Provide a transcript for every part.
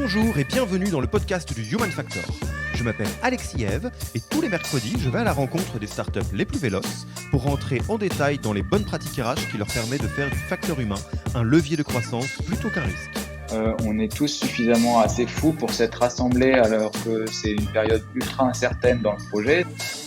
Bonjour et bienvenue dans le podcast du Human Factor. Je m'appelle Alexis Eve et tous les mercredis, je vais à la rencontre des startups les plus véloces pour rentrer en détail dans les bonnes pratiques RH qui leur permettent de faire du facteur humain un levier de croissance plutôt qu'un risque. On est tous suffisamment assez fous pour s'être rassemblés alors que c'est une période ultra incertaine dans le projet.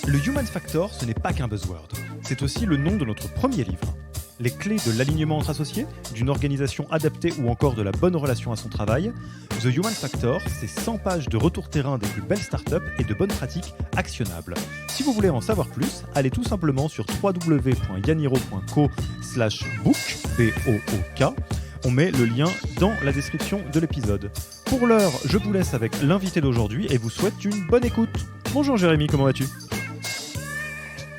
Le Human Factor, ce n'est pas qu'un buzzword, c'est aussi le nom de notre premier livre. Les clés de l'alignement entre associés, d'une organisation adaptée ou encore de la bonne relation à son travail. The Human Factor, c'est 100 pages de retour terrain des plus belles startups et de bonnes pratiques actionnables. Si vous voulez en savoir plus, allez tout simplement sur www.yaniro.co/book, B-O-O-K. On met le lien dans la description de l'épisode. Pour l'heure, je vous laisse avec l'invité d'aujourd'hui et vous souhaite une bonne écoute. Bonjour Jérémy, comment vas-tu ?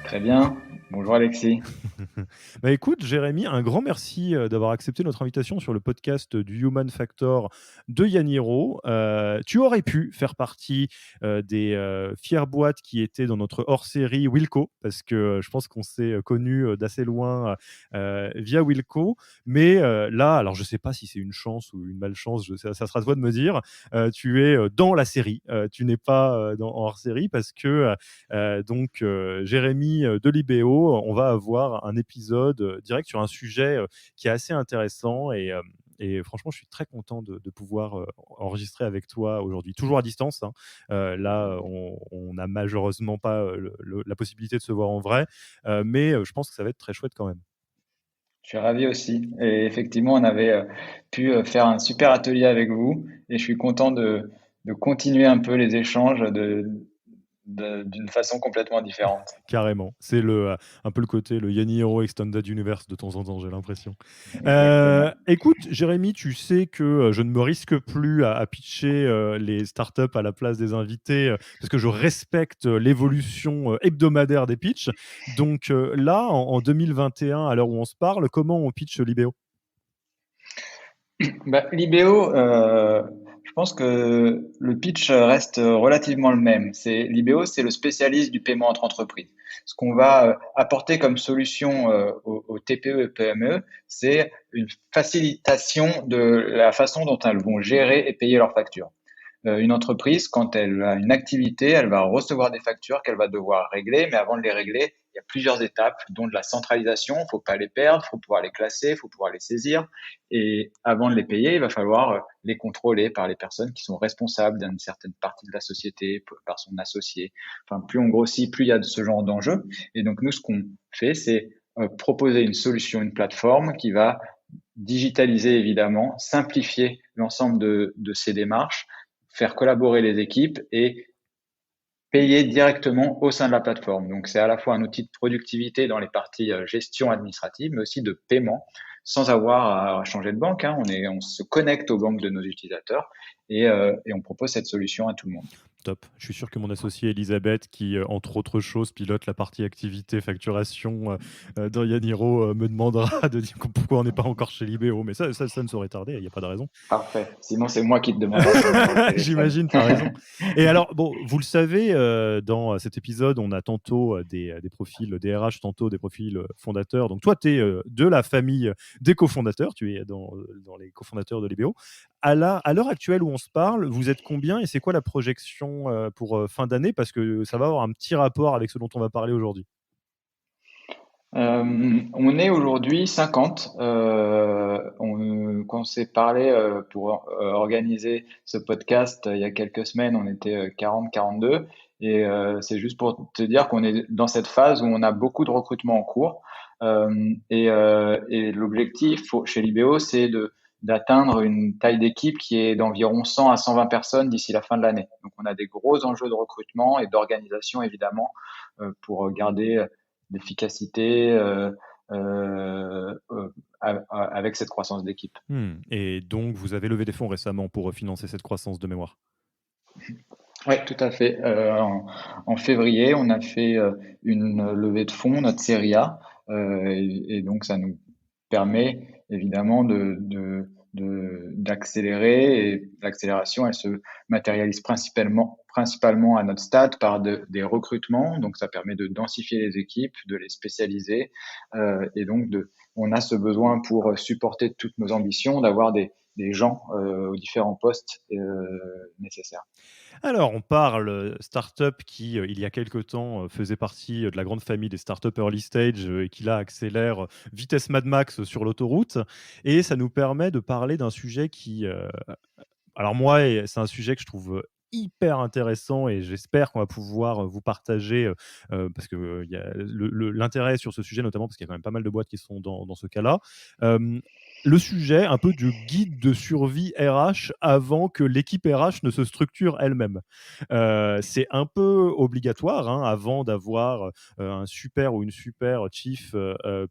Très bien. Bonjour Alexis. Bah écoute Jérémy, un grand merci d'avoir accepté notre invitation sur le podcast du Human Factor de Yaniro. Tu aurais pu faire partie des fières boîtes qui étaient dans notre hors-série Wilco, parce que je pense qu'on s'est connus d'assez loin via Wilco. Mais là, alors je ne sais pas si c'est une chance ou une malchance, ça sera à toi de me dire, tu es dans la série, tu n'es pas en hors-série parce que Jérémy de Libéo, on va avoir un épisode direct sur un sujet qui est assez intéressant et franchement, je suis très content de pouvoir enregistrer avec toi aujourd'hui, toujours à distance. Hein. Là, on n'a malheureusement pas la possibilité de se voir en vrai, mais je pense que ça va être très chouette quand même. Je suis ravi aussi. Et effectivement, on avait pu faire un super atelier avec vous et je suis content de continuer un peu les échanges d'une façon complètement différente. Carrément. C'est un peu le côté, le Yaniro Extended Universe de temps en temps, j'ai l'impression. Écoute, Jérémy, tu sais que je ne me risque plus à pitcher les startups à la place des invités parce que je respecte l'évolution hebdomadaire des pitchs. Donc là, en 2021, à l'heure où on se parle, comment on pitch Libéo ? Libéo, je pense que le pitch reste relativement le même. Libéo, c'est le spécialiste du paiement entre entreprises. Ce qu'on va apporter comme solution aux TPE et PME, c'est une facilitation de la façon dont elles vont gérer et payer leurs factures. Une entreprise, quand elle a une activité, elle va recevoir des factures qu'elle va devoir régler, mais avant de les régler, il y a plusieurs étapes, dont de la centralisation, il ne faut pas les perdre, il faut pouvoir les classer, il faut pouvoir les saisir, et avant de les payer, il va falloir les contrôler par les personnes qui sont responsables d'une certaine partie de la société, par son associé. Enfin, plus on grossit, plus il y a de ce genre d'enjeux. Et donc nous, ce qu'on fait, c'est proposer une solution, une plateforme qui va digitaliser évidemment, simplifier l'ensemble de ces démarches, faire collaborer les équipes et payer directement au sein de la plateforme. Donc, c'est à la fois un outil de productivité dans les parties gestion administrative, mais aussi de paiement, sans avoir à changer de banque. Hein. On se connecte aux banques de nos utilisateurs et on propose cette solution à tout le monde. Top. Je suis sûr que mon associée Elisabeth, qui, entre autres choses, pilote la partie activité facturation dans Yaniro, me demandera de dire pourquoi on n'est pas encore chez Libéo. Mais ça ne saurait tarder, il n'y a pas de raison. Parfait. Sinon, c'est moi qui te demanderai. J'imagine, tu as raison. Et alors, bon, vous le savez, dans cet épisode, on a tantôt des profils DRH, tantôt des profils fondateurs. Donc, toi, tu es de la famille des cofondateurs. Tu es dans les cofondateurs de Libéo. À l'heure actuelle où on se parle, vous êtes combien et c'est quoi la projection pour fin d'année, parce que ça va avoir un petit rapport avec ce dont on va parler aujourd'hui. On est aujourd'hui 50. Quand on s'est parlé pour organiser ce podcast il y a quelques semaines, on était 40-42. Et c'est juste pour te dire qu'on est dans cette phase où on a beaucoup de recrutement en cours. Et l'objectif chez Libéo, c'est d'atteindre une taille d'équipe qui est d'environ 100 à 120 personnes d'ici la fin de l'année. Donc, on a des gros enjeux de recrutement et d'organisation, évidemment, pour garder l'efficacité avec cette croissance d'équipe. Et donc, vous avez levé des fonds récemment pour financer cette croissance de mémoire ? Oui, tout à fait. En février, on a fait une levée de fonds, notre série A, et donc ça nous permet évidemment d'accélérer, et l'accélération, elle se matérialise principalement à notre stade par des recrutements, donc ça permet de densifier les équipes, de les spécialiser, et donc on a ce besoin pour supporter toutes nos ambitions d'avoir des des gens aux différents postes nécessaires. Alors, on parle start-up qui, il y a quelque temps, faisait partie de la grande famille des start-up early stage et qui là accélère vitesse Mad Max sur l'autoroute. Et ça nous permet de parler d'un sujet qui, alors moi, c'est un sujet que je trouve hyper intéressant et j'espère qu'on va pouvoir vous partager, parce que il y a l'intérêt sur ce sujet, notamment parce qu'il y a quand même pas mal de boîtes qui sont dans ce cas-là. Le sujet un peu du guide de survie RH avant que l'équipe RH ne se structure elle-même. C'est un peu obligatoire, hein, avant d'avoir un super ou une super chief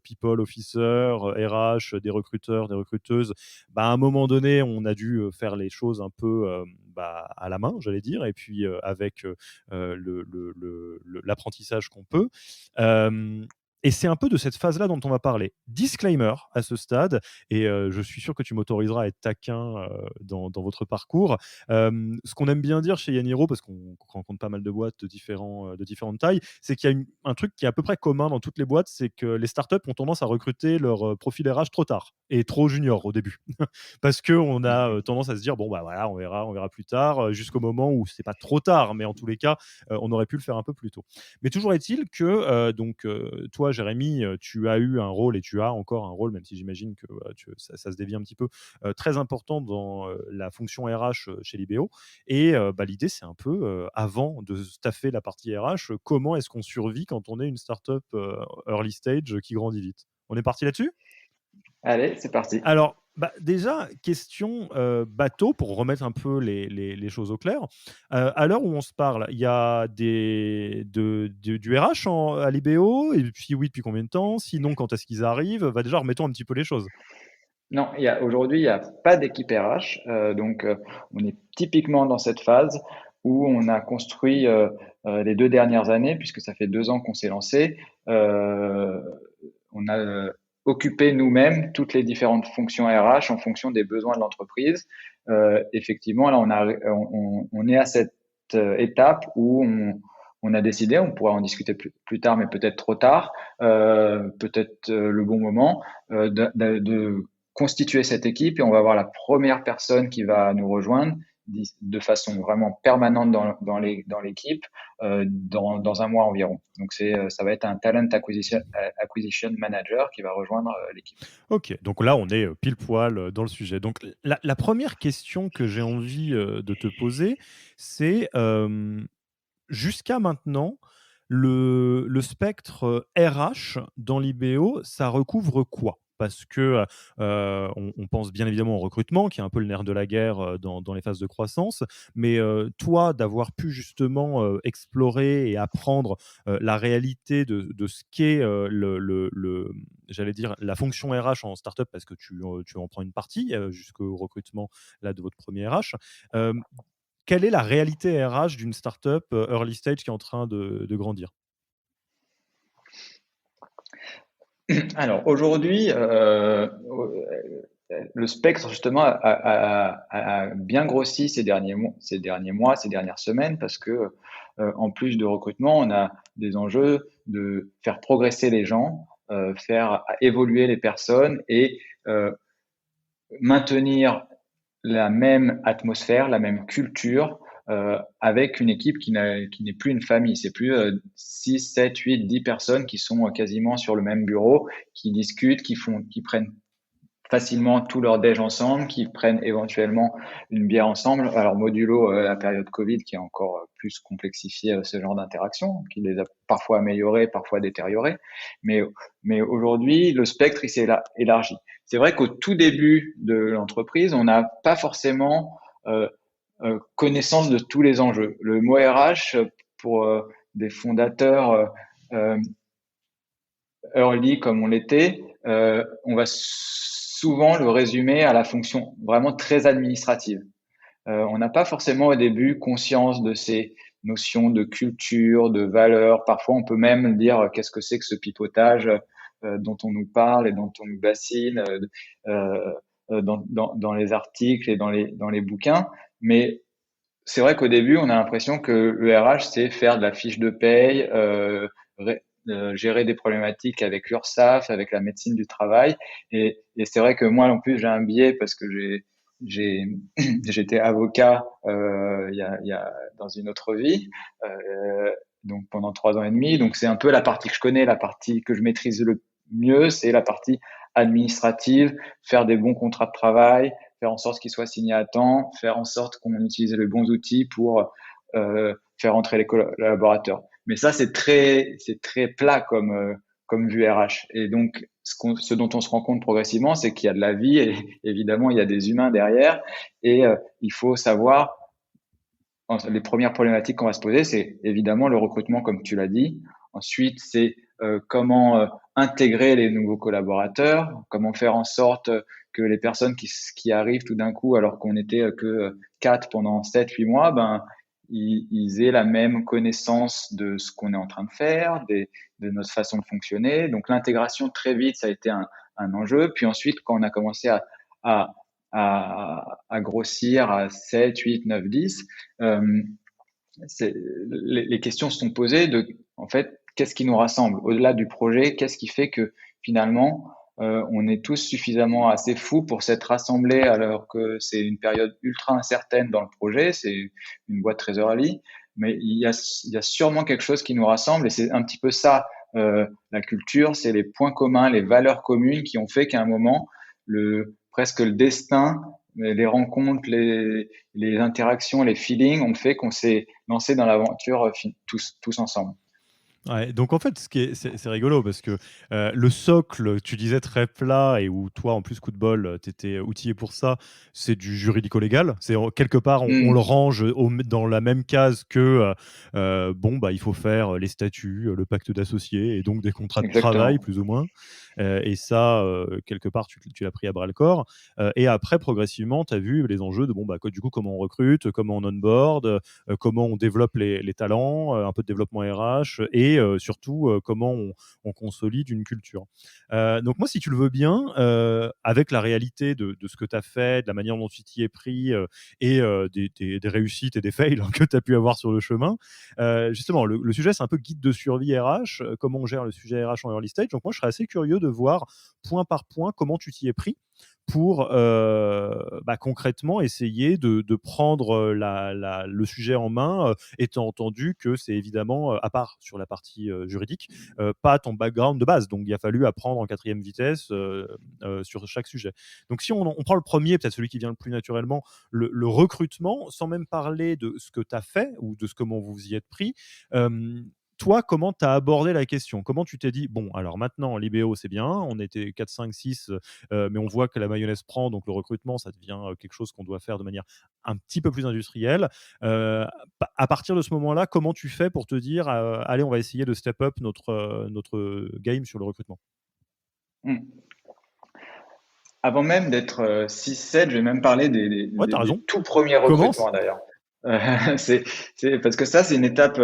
people officer, RH, des recruteurs, des recruteuses. Bah, à un moment donné, on a dû faire les choses un peu bah, à la main, j'allais dire, et puis avec l'apprentissage qu'on peut. Euh, et c'est un peu de cette phase-là dont on va parler. Disclaimer à ce stade, et je suis sûr que tu m'autoriseras à être taquin dans votre parcours. Ce qu'on aime bien dire chez Yaniro, parce qu'on rencontre pas mal de boîtes de différentes tailles, c'est qu'il y a un truc qui est à peu près commun dans toutes les boîtes, c'est que les startups ont tendance à recruter leur profil RH trop tard et trop junior au début. Parce qu'on a tendance à se dire, bon, bah voilà, on verra plus tard, jusqu'au moment où c'est pas trop tard, mais en tous les cas, on aurait pu le faire un peu plus tôt. Mais toujours est-il que, toi, Jérémy, tu as eu un rôle et tu as encore un rôle, même si j'imagine que ça se dévie un petit peu, très important dans la fonction RH chez Libéo. Et bah, l'idée, c'est un peu, avant de staffer la partie RH, comment est-ce qu'on survit quand on est une startup early stage qui grandit vite? On est parti là-dessus? Allez, c'est parti. Alors, bah, déjà, question bateau, pour remettre un peu les choses au clair. À l'heure où on se parle, il y a du RH à l'IBO, et puis oui, depuis combien de temps? Sinon, quand est-ce qu'ils arrivent? Bah, déjà, remettons un petit peu les choses. Non, aujourd'hui, il n'y a pas d'équipe RH. On est typiquement dans cette phase où on a construit les 2 dernières années, puisque ça fait 2 ans qu'on s'est lancé. On a occupé nous-mêmes toutes les différentes fonctions RH en fonction des besoins de l'entreprise. Effectivement, là, on est à cette étape où on a décidé, on pourra en discuter plus tard, mais peut-être trop tard, peut-être le bon moment, de constituer cette équipe et on va avoir la première personne qui va nous rejoindre de façon vraiment permanente dans l'équipe dans un mois environ. Donc ça va être un talent acquisition manager qui va rejoindre l'équipe. Ok, donc là, on est pile poil dans le sujet. Donc la première question que j'ai envie de te poser, c'est jusqu'à maintenant, le spectre RH dans l'IBO, ça recouvre quoi? Parce que on pense bien évidemment au recrutement, qui est un peu le nerf de la guerre dans les phases de croissance. Mais toi, d'avoir pu justement explorer et apprendre la réalité de ce qu'est j'allais dire, la fonction RH en startup, parce que tu en prends une partie jusqu'au recrutement là, de votre premier RH. Euh, Quelle est la réalité RH d'une startup early stage qui est en train de grandir? Alors aujourd'hui, le spectre justement a bien grossi ces dernières semaines parce que en plus de recrutement, on a des enjeux de faire progresser les gens, faire évoluer les personnes et euh, maintenir la même atmosphère, la même culture, avec une équipe qui n'est plus une famille. C'est plus 6, 7, 8, 10 personnes qui sont quasiment sur le même bureau, qui discutent, qui prennent facilement tout leur déj ensemble, qui prennent éventuellement une bière ensemble. Alors modulo la période Covid qui a encore plus complexifié ce genre d'interaction, qui les a parfois améliorées, parfois détériorées. Mais, mais aujourd'hui, le spectre il s'est élargi. C'est vrai qu'au tout début de l'entreprise, on n'a pas forcément connaissance de tous les enjeux. Le mot RH pour des fondateurs early comme on l'était, on va souvent le résumer à la fonction vraiment très administrative. On n'a pas forcément au début conscience de ces notions de culture, de valeur. Parfois, on peut même dire qu'est-ce que c'est que ce pipotage dont on nous parle et dont on nous bassine dans les articles et dans les bouquins. Mais c'est vrai qu'au début, on a l'impression que le RH, c'est faire de la fiche de paye, gérer des problématiques avec l'URSSAF, avec la médecine du travail. Et c'est vrai que moi, en plus, j'ai un biais parce que j'étais avocat dans une autre vie, donc pendant 3 ans et demi. Donc c'est un peu la partie que je connais, la partie que je maîtrise le mieux, c'est la partie administrative, faire des bons contrats de travail, faire en sorte qu'ils soient signés à temps, faire en sorte qu'on utilise les bons outils pour faire entrer les collaborateurs. Mais ça, c'est très plat comme vue RH. Et donc, ce dont on se rend compte progressivement, c'est qu'il y a de la vie et évidemment, il y a des humains derrière. Et il faut savoir, les premières problématiques qu'on va se poser, c'est évidemment le recrutement, comme tu l'as dit. Ensuite, c'est comment intégrer les nouveaux collaborateurs, comment faire en sorte que les personnes qui arrivent tout d'un coup, alors qu'on n'était que 4 pendant 7, 8 mois, ben, ils aient la même connaissance de ce qu'on est en train de faire, de notre façon de fonctionner. Donc l'intégration, très vite, ça a été un enjeu. Puis ensuite, quand on a commencé à, à grossir à 7, 8, 9, 10, euh, les questions se sont posées de, en fait, qu'est-ce qui nous rassemble au-delà du projet? Qu'est-ce qui fait que finalement, on est tous suffisamment assez fous pour s'être rassemblés alors que c'est une période ultra incertaine dans le projet, c'est une boîte Treasury, mais il y a sûrement quelque chose qui nous rassemble et c'est un petit peu ça, la culture, c'est les points communs, les valeurs communes qui ont fait qu'à un moment, presque le destin, les rencontres, les interactions, les feelings ont fait qu'on s'est lancé dans l'aventure tous ensemble. Ouais, donc en fait, c'est rigolo parce que le socle, tu disais très plat et où toi, en plus, coup de bol, tu étais outillé pour ça, c'est du juridico-légal. Quelque part, on le Mm, range dans la même case que bon, bah, il faut faire les statuts, le pacte d'associés et donc des contrats de travail, exactement. plus ou moins. Et ça, quelque part, tu l'as pris à bras le corps. Et après, progressivement, tu as vu les enjeux de bon, bah, du coup, comment on recrute, comment on onboard, comment on développe les talents, un peu de développement RH et surtout comment on consolide une culture. Donc moi, si tu le veux bien, avec la réalité de ce que tu as fait, de la manière dont tu t'y es pris et des réussites et des fails que tu as pu avoir sur le chemin, justement, le sujet, c'est un peu guide de survie RH, comment on gère le sujet RH en early stage. Donc moi, je serais assez curieux de voir point par point comment tu t'y es pris pour bah, concrètement essayer de prendre le sujet en main, étant entendu que c'est évidemment, à part sur la partie juridique, pas ton background de base. Donc il a fallu apprendre en quatrième vitesse sur chaque sujet. Donc si on prend le premier, peut-être celui qui vient le plus naturellement, le recrutement, sans même parler de ce que tu as fait ou de comment vous y êtes pris. Toi, comment tu as abordé la question? Comment tu t'es dit, bon, alors maintenant, l'IBO, c'est bien, on était 4, 5, 6, mais on voit que la mayonnaise prend, donc le recrutement, ça devient quelque chose qu'on doit faire de manière un petit peu plus industrielle. Euh, à partir de ce moment-là, comment tu fais pour te dire, allez, on va essayer de step up notre game sur le recrutement? Mm. Avant même d'être 6-7, je vais même parler Ouais, t'as des raison. tout premiers Commence. recrutements d'ailleurs. Parce que ça, c'est une étape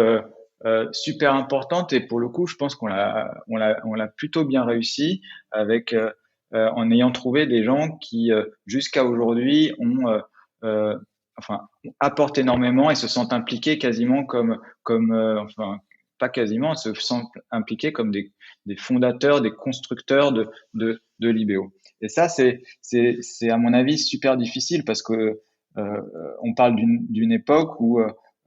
super importante et pour le coup, je pense qu'on l'a plutôt bien réussi en ayant trouvé des gens qui, jusqu'à aujourd'hui, euh, enfin, apportent énormément et se sentent impliqués quasiment enfin, pas quasiment, se sentent impliqués comme des fondateurs, des constructeurs de l'IBO. Et ça, c'est à mon avis super difficile parce que on parle d'une époque où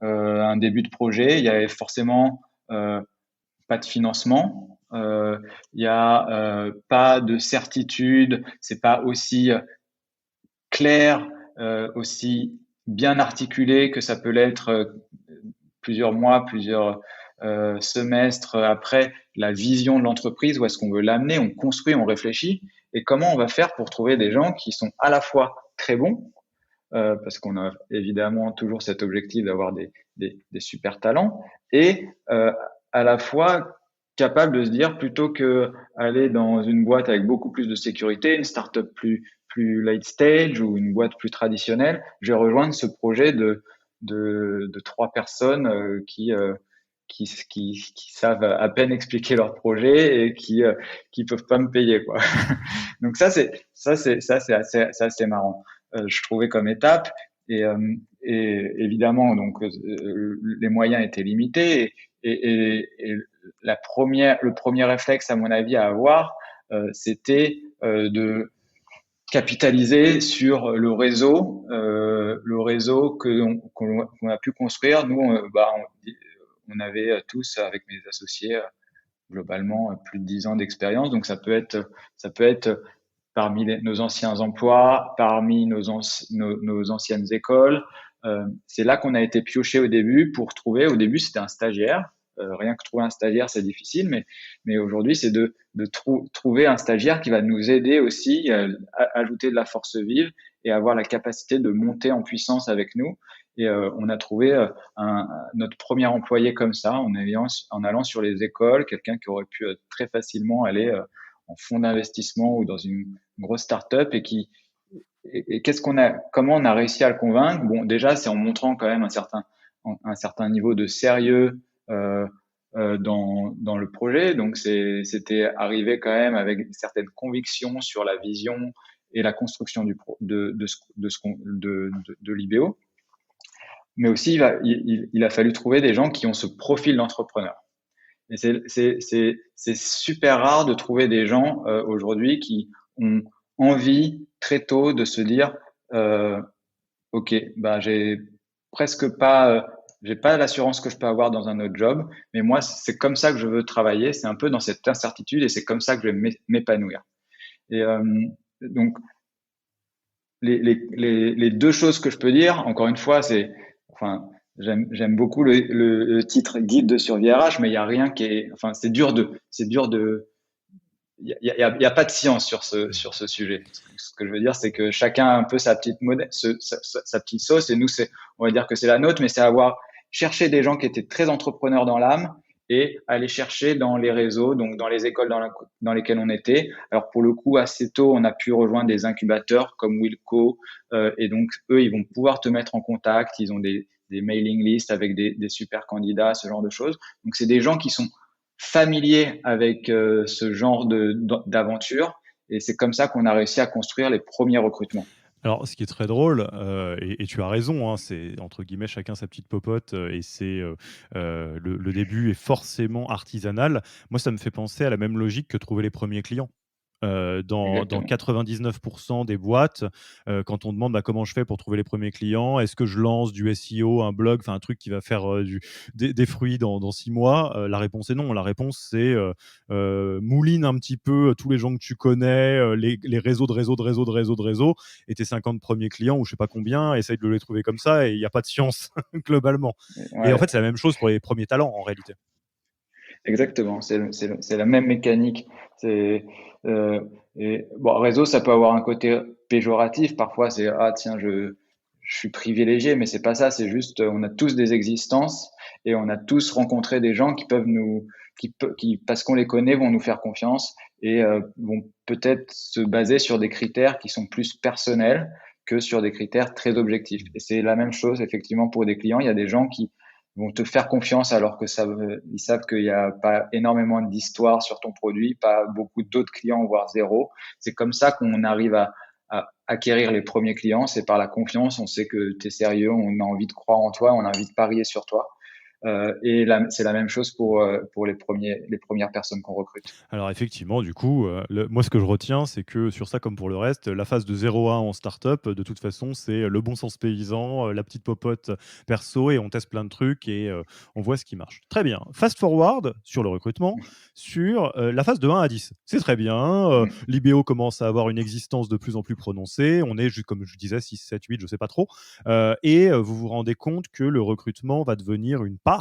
un début de projet, il y avait forcément pas de financement, il y a pas de certitude, c'est pas aussi clair, aussi bien articulé que ça peut l'être plusieurs mois, plusieurs semestres après la vision de l'entreprise, où est-ce qu'on veut l'amener, on construit, on réfléchit, et comment on va faire pour trouver des gens qui sont à la fois très bons, parce qu'on a évidemment toujours cet objectif d'avoir des super talents, et à la fois capable de se dire plutôt que aller dans une boîte avec beaucoup plus de sécurité, une startup plus late stage ou une boîte plus traditionnelle, je vais rejoindre ce projet de 3 personnes qui savent à peine expliquer leur projet et qui peuvent pas me payer quoi. Donc c'est assez marrant. Je trouvais comme étape et, évidemment donc les moyens étaient limités et le premier réflexe à mon avis à avoir c'était capitaliser sur le réseau qu'on a pu construire. Nous, on avait tous, avec mes associés, globalement plus de 10 ans d'expérience. Donc ça peut être parmi nos anciens emplois, parmi nos anciennes écoles. C'est là qu'on a été pioché au début pour trouver. Au début, c'était un stagiaire. Rien que trouver un stagiaire, c'est difficile, mais aujourd'hui, c'est de trouver un stagiaire qui va nous aider aussi à ajouter de la force vive et avoir la capacité de monter en puissance avec nous. Et on a trouvé notre premier employé comme ça, en allant sur les écoles, quelqu'un qui aurait pu très facilement aller en fonds d'investissement ou dans une grosse start-up et comment on a réussi à le convaincre? Bon, déjà, c'est en montrant quand même un certain niveau de sérieux dans le projet. Donc, c'était arrivé quand même avec certaines convictions sur la vision et la construction de l'IBO. Mais aussi, il a fallu trouver des gens qui ont ce profil d'entrepreneur. Et c'est super rare de trouver des gens aujourd'hui qui ont envie très tôt de se dire ok, bah j'ai pas l'assurance que je peux avoir dans un autre job, mais moi c'est comme ça que je veux travailler, c'est un peu dans cette incertitude et c'est comme ça que je vais m'épanouir. Et donc les deux choses que je peux dire, encore une fois, enfin, j'aime beaucoup le titre guide de survie RH, mais il y a rien enfin, c'est dur il y a pas de science sur ce sujet. Ce que je veux dire, c'est que chacun a un peu sa petite sauce, et nous, on va dire que c'est la nôtre, mais c'est chercher des gens qui étaient très entrepreneurs dans l'âme et aller chercher dans les réseaux, donc dans les écoles dans lesquelles on était. Alors pour le coup, assez tôt, on a pu rejoindre des incubateurs comme Wilco, et donc eux, ils vont pouvoir te mettre en contact. Ils ont des mailing lists avec des super candidats, ce genre de choses. Donc c'est des gens qui sont familiers avec ce genre d'aventure, et c'est comme ça qu'on a réussi à construire les premiers recrutements. Alors, ce qui est très drôle, et tu as raison, hein, c'est entre guillemets chacun sa petite popote, et le début est forcément artisanal. Moi, ça me fait penser à la même logique que trouver les premiers clients. Dans Exactement. 99% des boîtes, quand on demande bah, comment je fais pour trouver les premiers clients, est-ce que je lance du SEO, un blog, enfin un truc qui va faire des fruits dans 6 mois, la réponse est non. La réponse c'est mouline un petit peu tous les gens que tu connais, les réseaux de réseaux, et tes 50 premiers clients ou je sais pas combien, essaye de les trouver comme ça, et il n'y a pas de science globalement. Et en Ouais, fait, c'est la même chose pour les premiers talents en réalité. exactement. C'est la même mécanique. C'est euh, et bon, réseau, ça peut avoir un côté péjoratif. Parfois, c'est ah tiens, je suis privilégié, mais c'est pas ça. C'est juste, on a tous des existences et on a tous rencontré des gens qui peuvent qui parce qu'on les connaît, vont nous faire confiance et vont peut-être se baser sur des critères qui sont plus personnels que sur des critères très objectifs. Et c'est la même chose effectivement pour des clients. Il y a des gens qui vont te faire confiance alors que ils savent qu'il n'y a pas énormément d'histoire sur ton produit, pas beaucoup d'autres clients, voire zéro. C'est comme ça qu'on arrive à acquérir les premiers clients. C'est par la confiance. On sait que tu es sérieux, on a envie de croire en toi, on a envie de parier sur toi. Et là, c'est la même chose pour les premières personnes qu'on recrute. Alors effectivement, du coup, moi ce que je retiens, c'est que sur ça comme pour le reste, la phase de 0 à 1 en startup, de toute façon, c'est le bon sens paysan, la petite popote perso, et on teste plein de trucs et on voit ce qui marche. Très bien. Fast forward sur le recrutement, sur la phase de 1 à 10. C'est très bien. L'IBO commence à avoir une existence de plus en plus prononcée. On est, comme je disais, 6, 7, 8, je ne sais pas trop. Vous vous rendez compte que le recrutement va devenir une part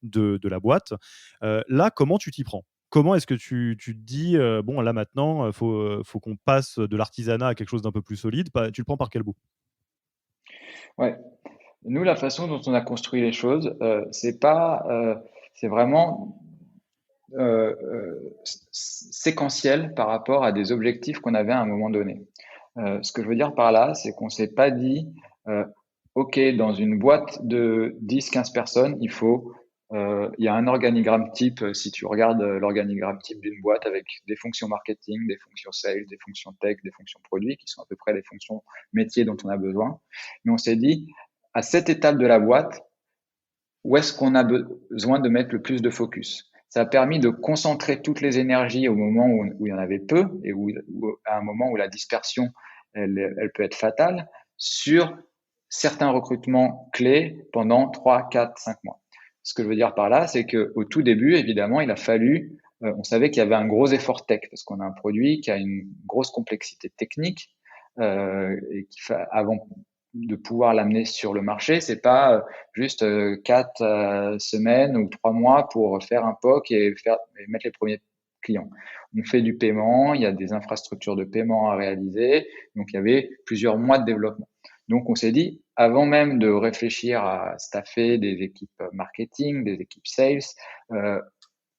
de la boîte. Là, comment tu t'y prends? Comment est-ce que tu te dis, bon là maintenant, faut qu'on passe de l'artisanat à quelque chose d'un peu plus solide, tu le prends par quel bout? Ouais. Nous, la façon dont on a construit les choses, c'est pas, c'est vraiment séquentiel par rapport à des objectifs qu'on avait à un moment donné. Ce que je veux dire par là, c'est qu'on s'est pas dit, euh, OK, dans une boîte de 10-15 personnes, il y a un organigramme type, si tu regardes l'organigramme type d'une boîte avec des fonctions marketing, des fonctions sales, des fonctions tech, des fonctions produits, qui sont à peu près les fonctions métiers dont on a besoin. Mais on s'est dit, à cette étape de la boîte, où est-ce qu'on a besoin de mettre le plus de focus? Ça a permis de concentrer toutes les énergies au moment où il y en avait peu et à un moment où la dispersion elle peut être fatale sur certains recrutements clés pendant 3, 4, 5 mois. Ce que je veux dire par là, c'est qu'au tout début, évidemment, il a fallu, on savait qu'il y avait un gros effort tech parce qu'on a un produit qui a une grosse complexité technique et avant de pouvoir l'amener sur le marché, c'est pas juste 4 semaines ou 3 mois pour faire un POC et mettre les premiers clients. On fait du paiement, il y a des infrastructures de paiement à réaliser, donc il y avait plusieurs mois de développement. Donc on s'est dit, avant même de réfléchir à staffer des équipes marketing, des équipes sales,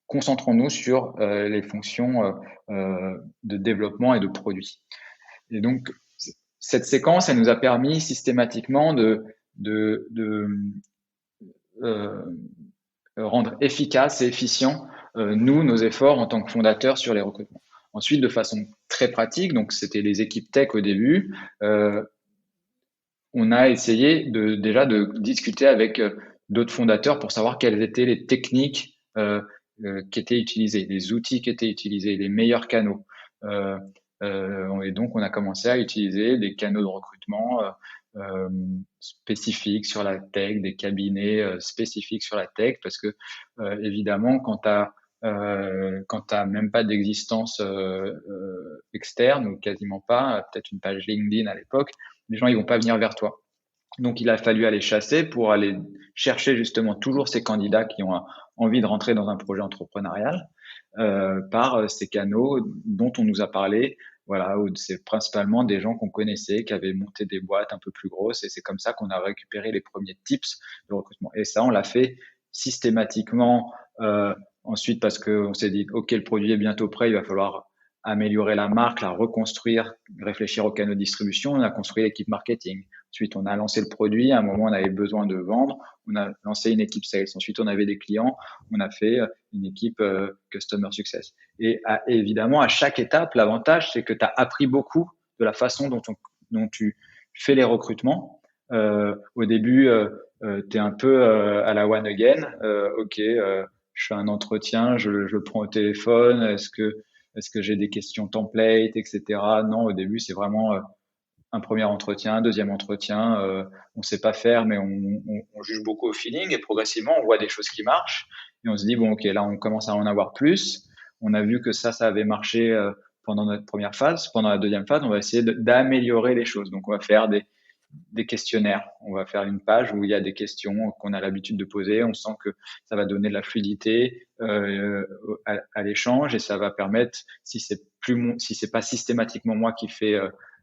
concentrons-nous sur les fonctions de développement et de produits. Et donc cette séquence, elle nous a permis systématiquement de rendre efficace et efficient nous, nos efforts en tant que fondateurs sur les recrutements. Ensuite, de façon très pratique, donc c'était les équipes tech au début, on a essayé déjà de discuter avec d'autres fondateurs pour savoir quelles étaient les techniques qui étaient utilisées, les outils qui étaient utilisés, les meilleurs canaux. Et donc, on a commencé à utiliser des canaux de recrutement spécifiques sur la tech, des cabinets spécifiques sur la tech, parce que évidemment, quand t'as même pas d'existence externe ou quasiment pas, peut-être une page LinkedIn à l'époque, les gens ils vont pas venir vers toi. Donc il a fallu aller chasser pour aller chercher justement toujours ces candidats qui ont envie de rentrer dans un projet entrepreneurial par ces canaux dont on nous a parlé. Voilà, c'est principalement des gens qu'on connaissait, qui avaient monté des boîtes un peu plus grosses, et c'est comme ça qu'on a récupéré les premiers tips de recrutement. Et ça, on l'a fait systématiquement. Ensuite, parce qu'on s'est dit, OK, le produit est bientôt prêt, il va falloir améliorer la marque, la reconstruire, réfléchir aux canaux de distribution. On a construit l'équipe marketing. Ensuite, on a lancé le produit. À un moment, on avait besoin de vendre. On a lancé une équipe sales. Ensuite, on avait des clients. On a fait une équipe customer success. Et évidemment, à chaque étape, l'avantage, c'est que tu as appris beaucoup de la façon dont tu fais les recrutements. Au début, tu es un peu à la one again. OK, je fais un entretien, je le prends au téléphone. Est-ce que j'ai des questions template, etc. Non, au début, c'est vraiment un premier entretien, deuxième entretien. On sait pas faire, mais on juge beaucoup au feeling et progressivement, on voit des choses qui marchent et on se dit bon, ok, là, on commence à en avoir plus. On a vu que ça avait marché pendant notre première phase. Pendant la deuxième phase, on va essayer d'améliorer les choses. Donc, on va faire des questionnaires. On va faire une page où il y a des questions qu'on a l'habitude de poser. On sent que ça va donner de la fluidité à l'échange et ça va permettre, si c'est pas systématiquement moi qui fais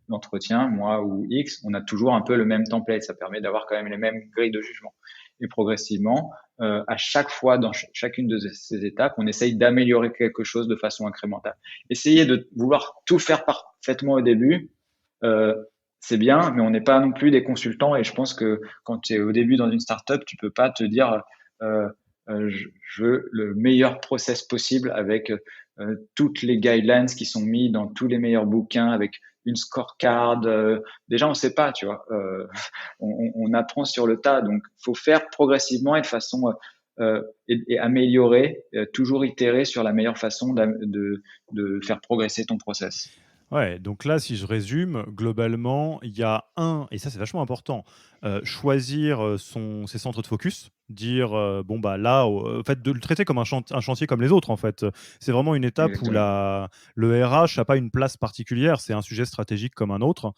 l'entretien, moi ou X, on a toujours un peu le même template. Ça permet d'avoir quand même les mêmes grilles de jugement. Et progressivement, à chaque fois dans chacune de ces étapes, on essaye d'améliorer quelque chose de façon incrémentale. Essayer de vouloir tout faire parfaitement au début, c'est bien, mais on n'est pas non plus des consultants. Et je pense que quand tu es au début dans une startup, tu peux pas te dire je veux le meilleur process possible avec toutes les guidelines qui sont mis dans tous les meilleurs bouquins, avec une scorecard. Déjà, on sait pas, tu vois. On apprend sur le tas, donc faut faire progressivement et de façon et améliorer, toujours itérer sur la meilleure façon de faire progresser ton process. Ouais, donc là, si je résume, globalement, il y a et ça c'est vachement important, choisir ses centres de focus, dire bon, bah là, en fait, de le traiter comme un chantier comme les autres, en fait. C'est vraiment une étape où Exactement. le RH n'a pas une place particulière, c'est un sujet stratégique comme un autre.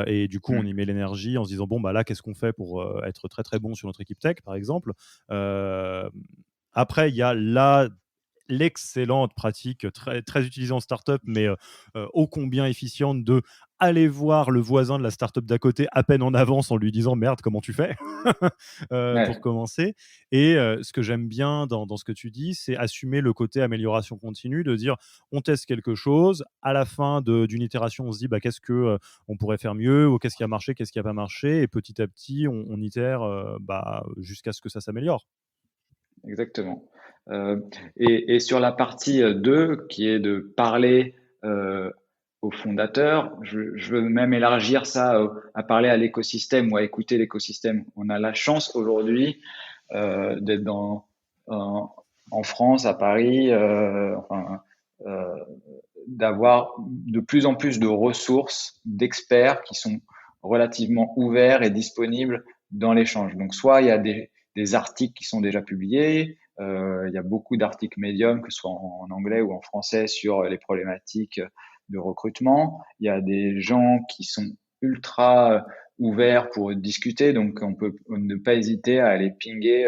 Et du coup, on y Mm. met l'énergie en se disant bon, bah là, qu'est-ce qu'on fait pour être très très bon sur notre équipe tech, par exemple. Euh, Après, il y a l'excellente pratique très, très utilisée en startup, mais ô combien efficiente de aller voir le voisin de la startup d'à côté à peine en avance en lui disant merde comment tu fais pour Ouais, commencer. Et ce que j'aime bien dans ce que tu dis, c'est assumer le côté amélioration continue, de dire on teste quelque chose, à la fin d'une itération on se dit bah, qu'est-ce que on pourrait faire mieux, ou qu'est-ce qui a marché, qu'est-ce qui n'a pas marché, et petit à petit on itère bah, jusqu'à ce que ça s'améliore. exactement. Euh, et sur la partie 2, qui est de parler euh, aux fondateurs, je veux même élargir ça à parler à l'écosystème ou à écouter l'écosystème. On a la chance aujourd'hui d'être en France, à Paris, enfin, euh, d'avoir de plus en plus de ressources, d'experts qui sont relativement ouverts et disponibles dans l'échange. Donc, soit il y a des articles qui sont déjà publiés, il y a beaucoup d'articles médiums, que ce soit en anglais ou en français, sur les problématiques de recrutement. Il y a des gens qui sont ultra ouverts pour discuter, donc on peut ne pas hésiter à aller pinguer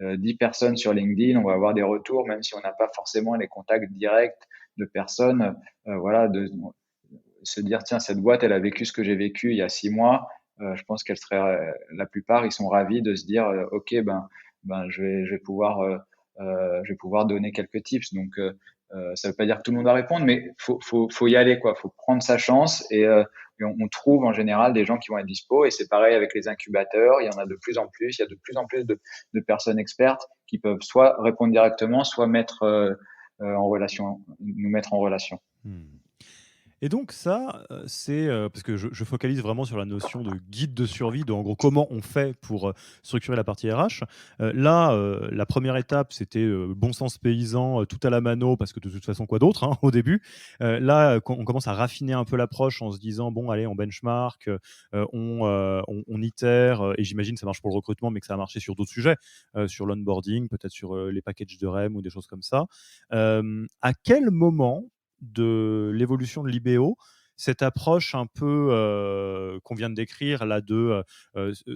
10 personnes sur LinkedIn, on va avoir des retours, même si on n'a pas forcément les contacts directs de personnes, voilà, de se dire, tiens, cette boîte, elle a vécu ce que j'ai vécu il y a 6 mois. Je pense qu'elle serait, la plupart, ils sont ravis de se dire, ok, ben, je vais pouvoir donner quelques tips. Donc, ça veut pas dire que tout le monde va répondre, mais faut y aller, quoi. Faut prendre sa chance et on trouve en général des gens qui vont être dispo. Et c'est pareil avec les incubateurs. Il y en a de plus en plus. Il y a de plus en plus de personnes expertes qui peuvent soit répondre directement, soit en relation, nous mettre en relation. Hmm. Et donc ça, c'est, parce que je focalise vraiment sur la notion de guide de survie, de en gros comment on fait pour, structurer la partie RH. Là, la première étape, c'était, bon sens paysan, tout à la mano parce que de toute façon quoi d'autre, hein, au début. Là, on commence à raffiner un peu l'approche en se disant: «Bon allez on benchmark, on itère», et j'imagine que ça marche pour le recrutement, mais que ça a marché sur d'autres sujets, sur l'onboarding, peut-être sur, les packages de REM ou des choses comme ça. À quel moment de l'évolution de l'IBO, cette approche un peu qu'on vient de décrire là de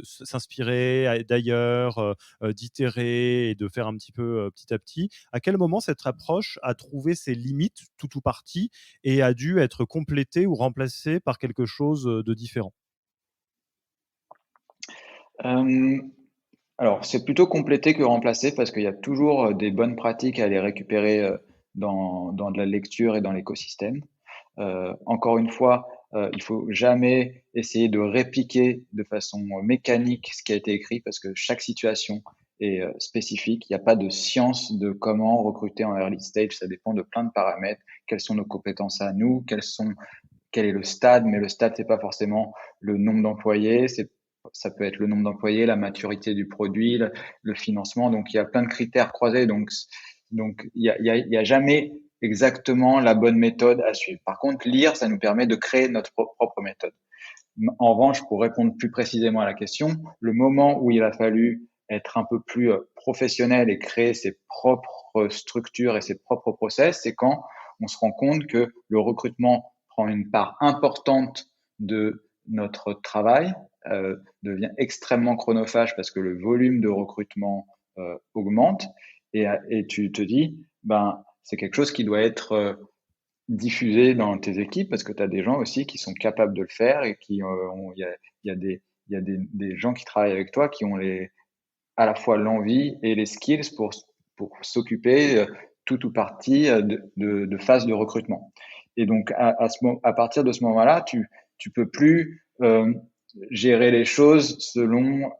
s'inspirer d'ailleurs, d'itérer et de faire un petit peu petit à petit. À quel moment cette approche a trouvé ses limites, tout ou partie, et a dû être complétée ou remplacée par quelque chose de différent? Euh, alors, c'est plutôt compléter que remplacer parce qu'il y a toujours des bonnes pratiques à aller récupérer dans de la lecture et dans l'écosystème. Encore une fois, il faut jamais essayer de répliquer de façon mécanique ce qui a été écrit parce que chaque situation est spécifique. Il n'y a pas de science de comment recruter en early stage. Ça dépend de plein de paramètres. Quelles sont nos compétences à nous? Quel est le stade? Mais le stade, c'est pas forcément le nombre d'employés. Ça peut être le nombre d'employés, la maturité du produit, le financement. Donc, il y a plein de critères croisés. Donc il y a jamais exactement la bonne méthode à suivre. Par contre, lire, ça nous permet de créer notre propre méthode. En revanche, pour répondre plus précisément à la question, le moment où il a fallu être un peu plus professionnel et créer ses propres structures et ses propres process, c'est quand on se rend compte que le recrutement prend une part importante de notre travail, devient extrêmement chronophage parce que le volume de recrutement augmente et tu te dis, ben, c'est quelque chose qui doit être diffusé dans tes équipes parce que tu as des gens aussi qui sont capables de le faire et il y a des gens qui travaillent avec toi qui ont à la fois l'envie et les skills pour s'occuper tout ou partie de phase de recrutement. Et donc, à partir de ce moment-là, tu peux plus gérer les choses selon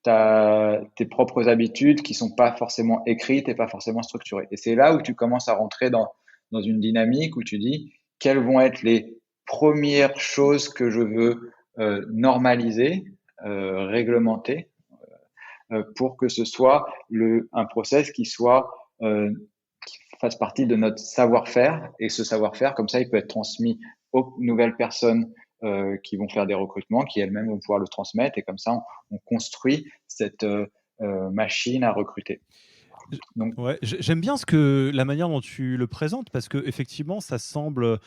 tes propres habitudes qui sont pas forcément écrites et pas forcément structurées. Et c'est là où tu commences à rentrer dans une dynamique où tu dis quelles vont être les premières choses que je veux normaliser, réglementer, pour que ce soit un process qui fasse partie de notre savoir-faire. Et ce savoir-faire, comme ça, il peut être transmis aux nouvelles personnes qui vont faire des recrutements, qui elles-mêmes vont pouvoir le transmettre. Et comme ça, on construit cette machine à recruter. Donc, Ouais, j'aime bien la manière dont tu le présentes parce que effectivement, ça semble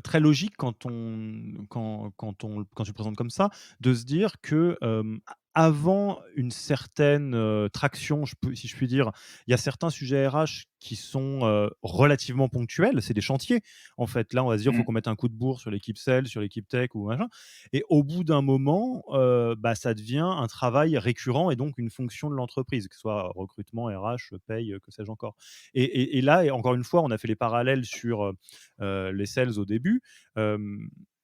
très logique quand tu le présentes comme ça, de se dire que avant une certaine traction, si je puis dire, il y a certains sujets RH qui sont relativement ponctuels, c'est des chantiers en fait. Là, on va se dire, il faut qu'on mette un coup de bourre sur l'équipe sales, sur l'équipe tech ou machin. Et au bout d'un moment, bah, ça devient un travail récurrent et donc une fonction de l'entreprise, que ce soit recrutement, RH, paye, que sais-je encore. Et là, et encore une fois, on a fait les parallèles sur les sales au début.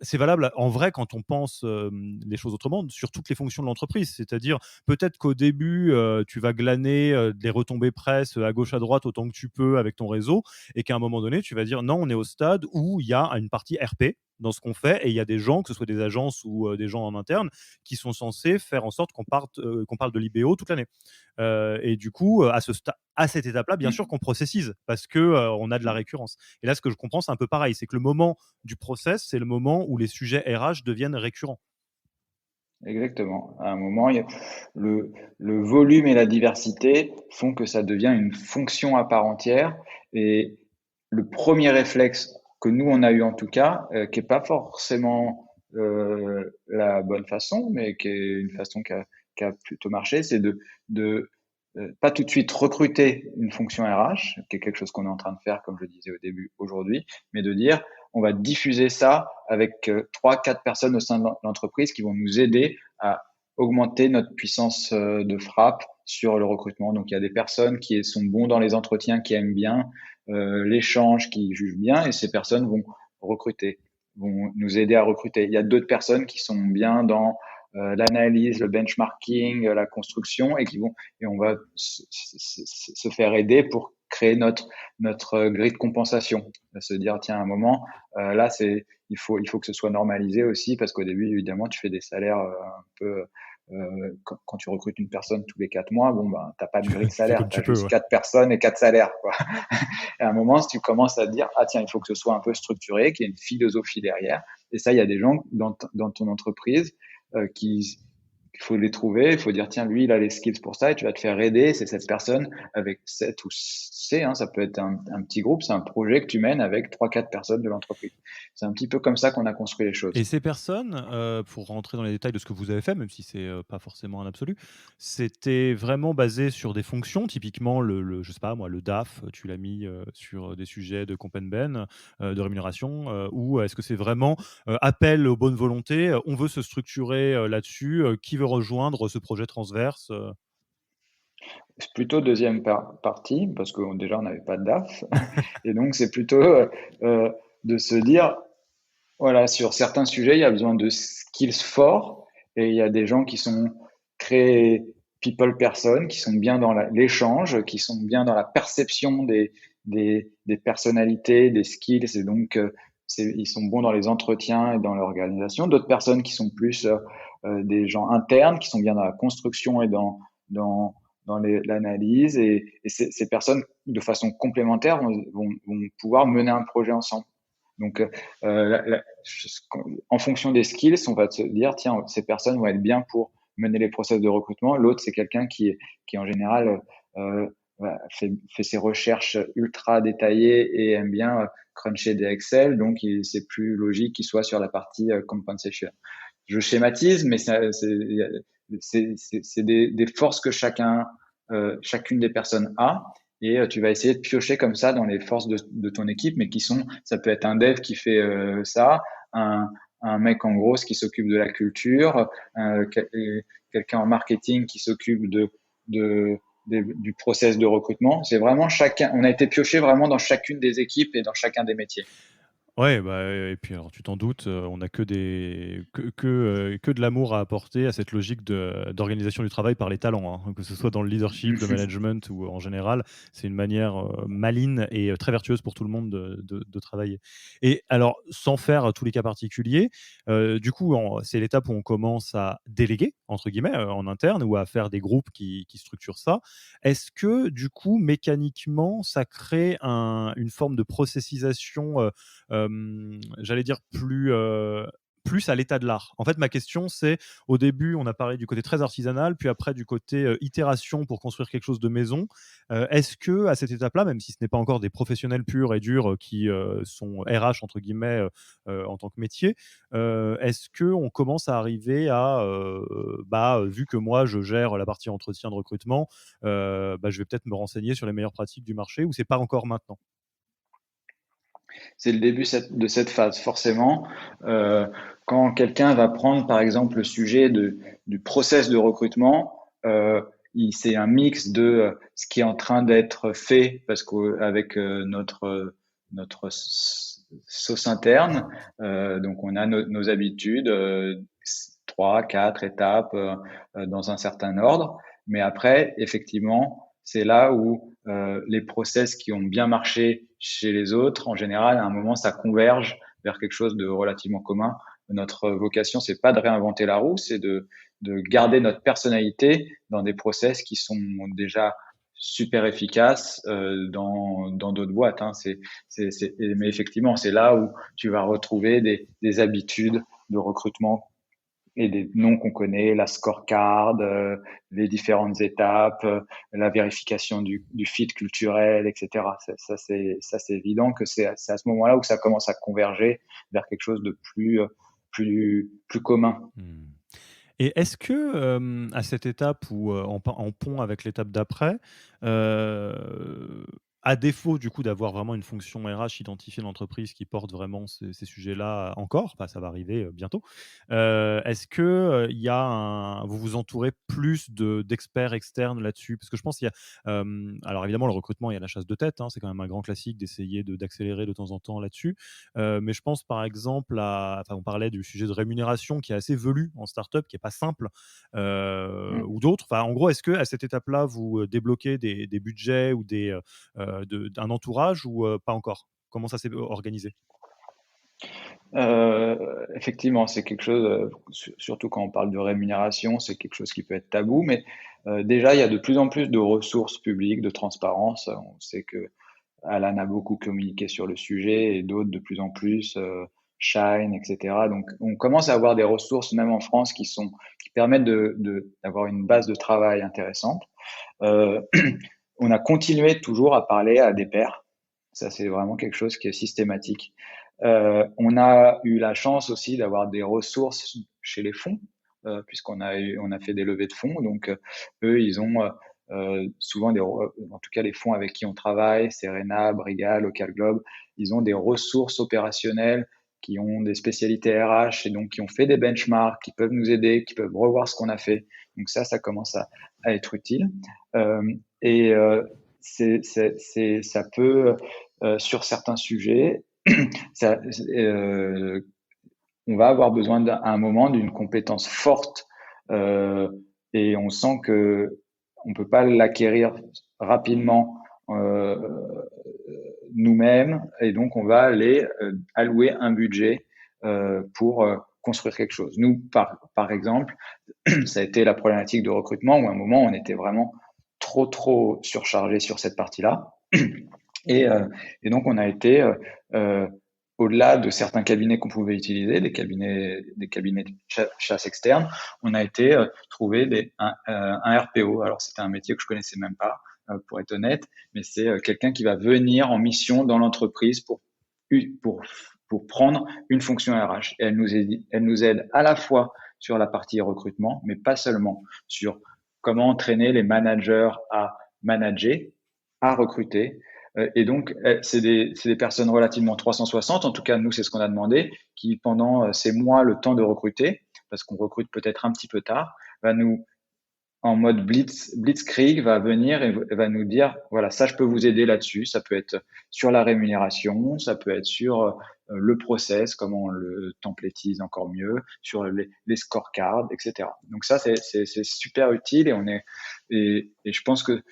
C'est valable en vrai quand on pense les choses autrement sur toutes les fonctions de l'entreprise. C'est-à-dire, peut-être qu'au début, tu vas glaner des retombées presse à gauche, à droite, autant que tu peux avec ton réseau, et qu'à un moment donné, tu vas dire non, on est au stade où il y a une partie RP dans ce qu'on fait, et il y a des gens, que ce soit des agences ou des gens en interne, qui sont censés faire en sorte qu'on parle de l'IBO toute l'année. Et du coup, à cette étape-là, bien sûr Mm. qu'on processise parce que on a de la Mm. récurrence. Et là, ce que je comprends, c'est un peu pareil. C'est que le moment du process, c'est le moment où les sujets RH deviennent récurrents. Exactement. À un moment, le volume et la diversité font que ça devient une fonction à part entière. Et le premier réflexe que nous, on a eu en tout cas, qui est pas forcément la bonne façon, mais qui est une façon qui a plutôt marché, c'est de pas tout de suite recruter une fonction RH, qui est quelque chose qu'on est en train de faire, comme je le disais au début aujourd'hui, mais de dire, on va diffuser ça avec trois, quatre personnes au sein de l'entreprise qui vont nous aider à augmenter notre puissance de frappe sur le recrutement. Donc, il y a des personnes qui sont bons dans les entretiens, qui aiment bien l'échange, qui jugent bien, et ces personnes vont recruter, vont nous aider à recruter. Il y a d'autres personnes qui sont bien dans l'analyse, le benchmarking, la construction, et on va se faire aider pour créer notre grille de compensation. Se dire, tiens, à un moment, là, il faut que ce soit normalisé aussi, parce qu'au début, évidemment, tu fais des salaires un peu, quand tu recrutes une personne tous les 4 mois, bon, ben, t'as pas de grille de Tu fais salaire, comme tu as tu peux, juste ouais. 4 personnes et 4 salaires, quoi. Et à un moment, si tu commences à te dire, ah, tiens, il faut que ce soit un peu structuré, qu'il y ait une philosophie derrière. Et ça, il y a des gens dans ton entreprise qui, il faut les trouver, il faut dire, tiens, lui, il a les skills pour ça, et tu vas te faire aider. C'est cette personne avec 7 ou C, hein, ça peut être un petit groupe, c'est un projet que tu mènes avec trois, quatre personnes de l'entreprise. C'est un petit peu comme ça qu'on a construit les Et choses. ces personnes, pour rentrer dans les détails de ce que vous avez fait, même si c'est pas forcément un absolu, c'était vraiment basé sur des fonctions, typiquement je sais pas moi, le DAF, tu l'as mis sur des sujets de comp and ben, de rémunération, ou est-ce que c'est vraiment appel aux bonnes volontés, on veut se structurer là-dessus, qui veut rejoindre ce projet transverse C'est plutôt deuxième partie, parce que déjà, on n'avait pas de DAF. Et donc, c'est plutôt de se dire, voilà, sur certains sujets, il y a besoin de skills forts, et il y a des gens qui sont très people person, qui sont bien dans l'échange, qui sont bien dans la perception des personnalités, des skills, et donc ils sont bons dans les entretiens et dans l'organisation. D'autres personnes qui sont plus des gens internes, qui sont bien dans la construction et dans l'analyse, et ces personnes, de façon complémentaire, vont pouvoir mener un projet ensemble. Donc, en fonction des skills, on va se dire, tiens, ces personnes vont être bien pour mener les process de recrutement. L'autre, c'est quelqu'un qui en général fait ses recherches ultra détaillées et aime bien cruncher des Excel. Donc, c'est plus logique qu'il soit sur la partie compensation. Je schématise, mais c'est des forces que chacune des personnes a. Et tu vas essayer de piocher comme ça dans les forces de ton équipe, mais ça peut être un dev qui fait ça, un mec en gros qui s'occupe de la culture, quelqu'un en marketing qui s'occupe de, du process de recrutement. C'est vraiment chacun, on a été pioché vraiment dans chacune des équipes et dans chacun des métiers. Ouais, bah, et puis alors tu t'en doutes, on n'a que de l'amour à apporter à cette logique d'organisation du travail par les talents, hein. Que ce soit dans le leadership, le management ou en général, c'est une manière, maligne et très vertueuse pour tout le monde de travailler. Et alors, sans faire tous les cas particuliers, du coup, c'est l'étape où on commence à «déléguer» entre guillemets, en interne, ou à faire des groupes qui structurent ça. Est-ce que du coup, mécaniquement, ça crée une forme de processisation, j'allais dire plus à l'état de l'art. En fait, ma question, c'est, au début, on a parlé du côté très artisanal, puis après du côté itération pour construire quelque chose de maison. Est-ce que à cette étape-là, même si ce n'est pas encore des professionnels purs et durs qui sont RH entre guillemets en tant que métier, est-ce que on commence à arriver à, vu que moi je gère la partie entretien de recrutement, je vais peut-être me renseigner sur les meilleures pratiques du marché, ou c'est pas encore maintenant? C'est le début de cette phase. Forcément, quand quelqu'un va prendre, par exemple, le sujet du process de recrutement, c'est un mix de ce qui est en train d'être fait, parce qu'avec notre sauce interne, donc on a nos habitudes, 3, 4 étapes dans un certain ordre. Mais après, effectivement, c'est là où les process qui ont bien marché chez les autres, en général, à un moment, ça converge vers quelque chose de relativement commun. Notre vocation, c'est pas de réinventer la roue, c'est de garder notre personnalité dans des process qui sont déjà super efficaces dans d'autres boîtes. Hein. Mais effectivement, c'est là où tu vas retrouver des habitudes de recrutement et des noms qu'on connaît, la scorecard, les différentes étapes, la vérification du fit culturel, etc. Ça, c'est évident que c'est à ce moment-là où ça commence à converger vers quelque chose de plus commun. Mmh. Et est-ce que, à cette étape ou, en pont avec l'étape d'après, heu, à défaut du coup d'avoir vraiment une fonction RH identifiée dans l'entreprise qui porte vraiment ces sujets-là encore, enfin ça va arriver, bientôt. Est-ce que, il y a vous vous entourez plus d'experts externes là-dessus? Parce que je pense qu'il y a, alors évidemment le recrutement, il y a la chasse de tête, hein, c'est quand même un grand classique d'essayer d'accélérer de temps en temps là-dessus. Mais je pense par exemple enfin on parlait du sujet de rémunération qui est assez velu en startup, qui est pas simple, Mm. ou d'autres. Enfin, en gros, est-ce que à cette étape-là, vous, débloquez des budgets ou d'un entourage ou, pas encore? Comment ça s'est organisé? Effectivement, c'est quelque chose, surtout quand on parle de rémunération, c'est quelque chose qui peut être tabou, mais déjà, il y a de plus en plus de ressources publiques, de transparence. On sait que Alan a beaucoup communiqué sur le sujet et d'autres de plus en plus, Shine, etc. Donc, on commence à avoir des ressources, même en France, qui permettent d'avoir une base de travail intéressante. Euh, on a continué toujours à parler à des pairs. Ça, c'est vraiment quelque chose qui est systématique. On a eu la chance aussi d'avoir des ressources chez les fonds, on a fait des levées de fonds. Donc, eux, ils ont souvent en tout cas les fonds avec qui on travaille, Serena, Briga, Local Globe, ils ont des ressources opérationnelles qui ont des spécialités RH et donc qui ont fait des benchmarks, qui peuvent nous aider, qui peuvent revoir ce qu'on a fait. Donc ça commence à être utile. Euh, et ça peut, sur certains sujets, ça, euh, on va avoir besoin à un moment d'une compétence forte et on sent que on peut pas l'acquérir rapidement euh, nous-mêmes et donc on va aller allouer un budget pour construire quelque chose. Nous, par exemple, ça a été la problématique de recrutement où à un moment on était vraiment trop surchargé sur cette partie-là. Et, euh, et donc, on a été au-delà de certains cabinets qu'on pouvait utiliser, des cabinets de chasse externe, on a été trouver un RPO. Alors, c'était un métier que je connaissais même pas, pour être honnête, mais c'est quelqu'un qui va venir en mission dans l'entreprise pour, pour prendre une fonction RH. Et elle nous aide à la fois sur la partie recrutement, mais pas seulement, sur comment entraîner les managers à manager, à recruter, et donc, c'est des personnes relativement 360. En tout cas, nous, c'est ce qu'on a demandé, qui, pendant ces mois, le temps de recruter, parce qu'on recrute peut-être un petit peu tard, va nous, en mode blitzkrieg, va venir et va nous dire, voilà, ça, je peux vous aider là-dessus. Ça peut être sur la rémunération, ça peut être sur le process, comment on le templatise encore mieux, sur les scorecards, etc. Donc ça, c'est super utile et je pense que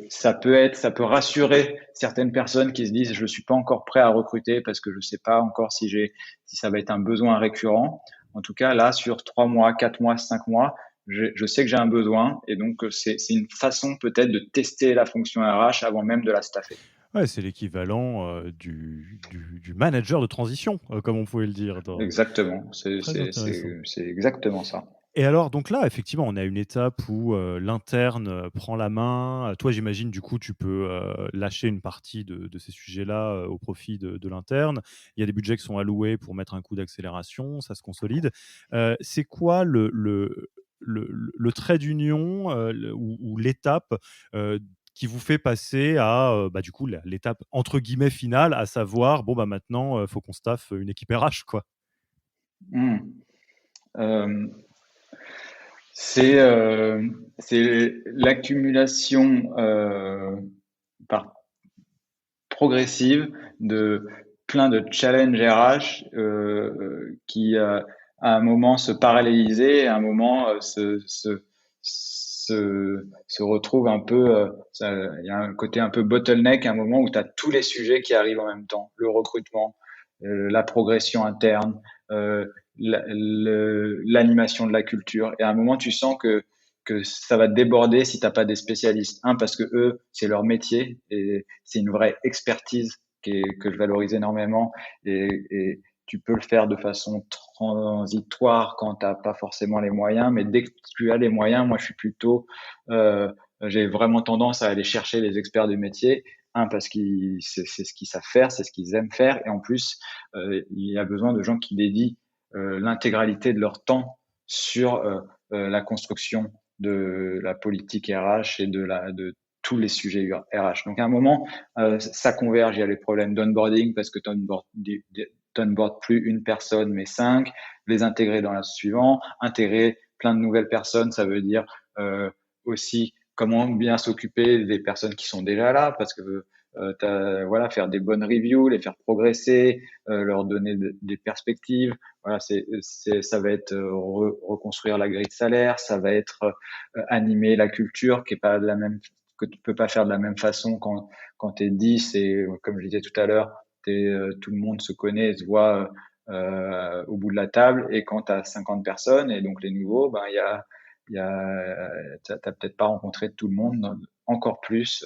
ça peut rassurer certaines personnes qui se disent je suis pas encore prêt à recruter parce que je sais pas encore si ça va être un besoin récurrent. En tout cas, là, sur 3 mois, 4 mois, 5 mois, je sais que j'ai un besoin et donc c'est une façon peut-être de tester la fonction RH avant même de la staffer. Ouais, c'est l'équivalent, du manager de transition, comme on pouvait le dire Exactement. très intéressant. C'est exactement ça. Et alors, donc là, effectivement, on a une étape où, l'interne, prend la main. Toi, j'imagine, du coup, tu peux, lâcher une partie de ces sujets-là, au profit de l'interne. Il y a des budgets qui sont alloués pour mettre un coup d'accélération, ça se consolide. C'est quoi le trait d'union, ou l'étape, qui vous fait passer à, bah, du coup, l'étape entre guillemets «finale», à savoir: «Bon, bah, maintenant, faut qu'on staffe une équipe RH, quoi»? Hmm. Euh, c'est l'accumulation par progressive de plein de challenges RH qui à un moment se paralléliser et à un moment se retrouvent un peu, il y a un côté un peu bottleneck, un moment où tu as tous les sujets qui arrivent en même temps, le recrutement, la progression interne, l'animation de la culture. Et à un moment, tu sens que ça va te déborder si t'as pas des spécialistes. Un, parce que eux, c'est leur métier et c'est une vraie expertise que je valorise énormément et tu peux le faire de façon transitoire quand t'as pas forcément les moyens, mais dès que tu as les moyens, moi je suis plutôt, j'ai vraiment tendance à aller chercher les experts du métier. Un, parce qu'ils c'est ce qu'ils savent faire, c'est ce qu'ils aiment faire, et en plus, il y a besoin de gens qui dédient l'intégralité de leur temps sur la construction de la politique RH et de tous les sujets RH. Donc à un moment, ça converge. Il y a les problèmes d'onboarding parce que t'onboardes plus une personne mais cinq, les intégrer dans la suivante, intégrer plein de nouvelles personnes, ça veut dire aussi comment bien s'occuper des personnes qui sont déjà là parce que voilà, faire des bonnes reviews, les faire progresser, leur donner des perspectives. Voilà, ça va être reconstruire la grille de salaire, ça va être animer la culture qui est pas de la même, que tu peux pas faire de la même façon quand t'es 10 et comme je disais tout à l'heure, tout le monde se connaît et se voit au bout de la table, et quand t'as 50 personnes et donc les nouveaux, ben t'as peut-être pas rencontré tout le monde, encore plus